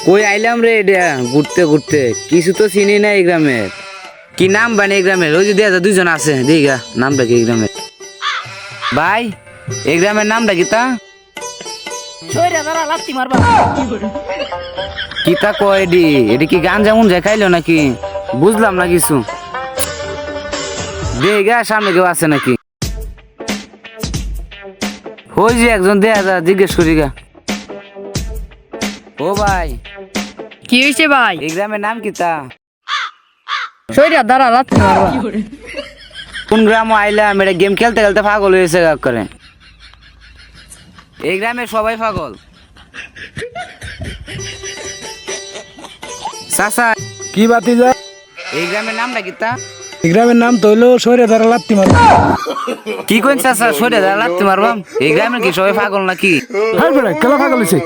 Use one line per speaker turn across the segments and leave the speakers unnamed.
কই আইলাম রে এটা ঘুরতে ঘুরতে, কিছু তো চিনি না এই গ্রামের। কি নাম বানি এই গ্রামের? ওই যে দেখা দুইজন আছে, দিঘা নামটা কি এই গ্রামের? ভাই এই গ্রামের নামটা কি তা? কি তা কয় এডি? এডি কি গান যেমন যায় খাইলো নাকি? বুঝলাম না কিছু। দিঘা সামনে কেউ আছে নাকি? ওই যে একজন দেয়া যা, জিজ্ঞেস করি গা। ও ভাই,
কি হয়েছে ভাই?
এই গ্রামের নাম কি তা?
শরীর দ্বারা লাথি মারবা।
কোন গ্রাম আইলাম, এটা গেম খেলতে খেলতে পাগল হয়েছে গা করে। এই গ্রামে সবাই পাগল। চাচা
কি বাতি যা?
এই গ্রামের নামটা কি তা?
এই গ্রামের নাম তো হইলো শরীরে দ্বারা লাত্তি মারবা।
কি কোন চাচা সরে যা লাগতে মারবাম? এই গ্রামের কি সবাই পাগল নাকি?
হাই বেড়া কেলা পাগল হইছে।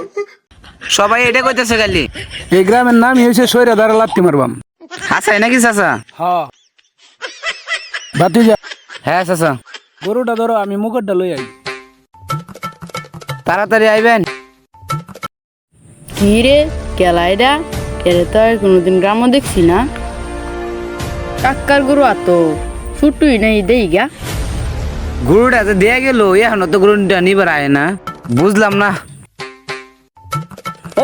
সবাই এটা কইতেছে খালি।
এই গ্রামের নামই হইছে শরীরে দ্বারা লাত্তি মারবাম।
হাসাই নাকি চাচা?
হ্যাঁ বাতি যা,
হ্যাঁ চাচা,
গরুটা ধরো, আমি মুখটা লই আই।
তাড়াতাড়ি আইবেন।
কি রে কেলাইডা? এরে তো আর কোনোদিন গ্রামও দেখছি না। কাক্কার গরু আতো ছুটুই নাই দেই গা।
গরুটা তো দেয়া গেল, এখনো তো গরুটা নিবার আয় না, বুঝলাম না।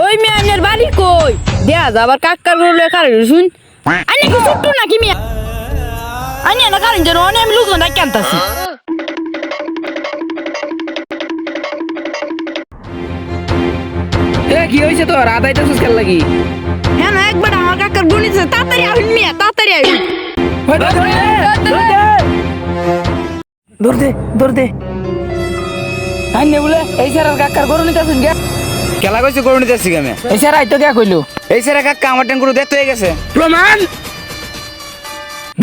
ওই মিয়ানের বাড়ি কই? দেয়া যাবার কাক্কার গরু লেখার শুন। আনি কি ছুটু নাকি মিয়া? আনি না কারণ যেন অনেক লোকজন ডাকি আনতাছি।
কি হয়েছে তোর? আদাইতেছিস খেল লাগি?
হ্যাঁ না একবার আমার কাকার বোন আছে, তাড়াতাড়ি আহুন মিয়া, তাড়াতাড়ি আহুন।
দৌড় দে দৌড় দে। আইনে বলে এই স্যার কাকার গরু নিতে আসুন গে।
খেলা কইছে গরু নিতেছি আমি।
এই স্যার আইতো কে কইলো?
এই সেরা কাকা আমার ট্যাঙ্ক গরু দেখতে হয়ে গেছে।
প্রমাণ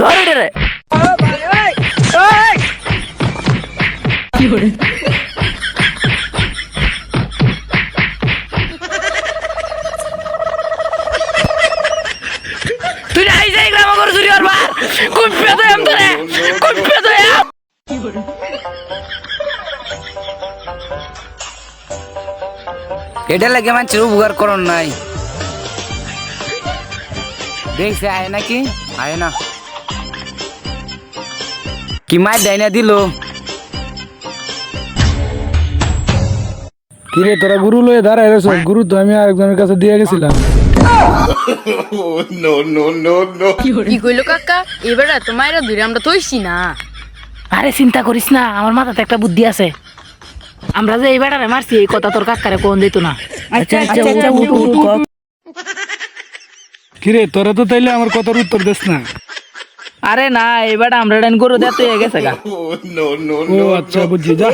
ধরে রে।
তুই নাই যাই গ্রাম করে চুরি করবা। কোন পেদে আম তোরে? কোন পেদে আম?
এটা লাগে মানুষের উপকার করন নাই। দেখছে আয় নাকি? আয় না। কি মার ডাইনা দিল?
কিরে তোরা গুরু লয়ে দাঁড়ায় রয়েছ? গুরু তো আমি আরেকজনের কাছে দিয়ে গেছিলাম।
কি কইলো কাকা? এবারে তো মায়েরা ধরে আমরা তৈছি না।
আরে চিন্তা করিস না, আমার মাথাতে একটা বুদ্ধি আছে। আমরা যে এই বেড়ারে মারছি এই কথা তোর কাকারে কোন দিত না।
আচ্ছা আচ্ছা উঠ।
কিরে তোরা তো তাইলে আমার কথার উত্তর দিস না।
আরে না, এই বেড়া আমরা গরু দেখতে গেছে গা।
ও আচ্ছা বুঝছি, যা।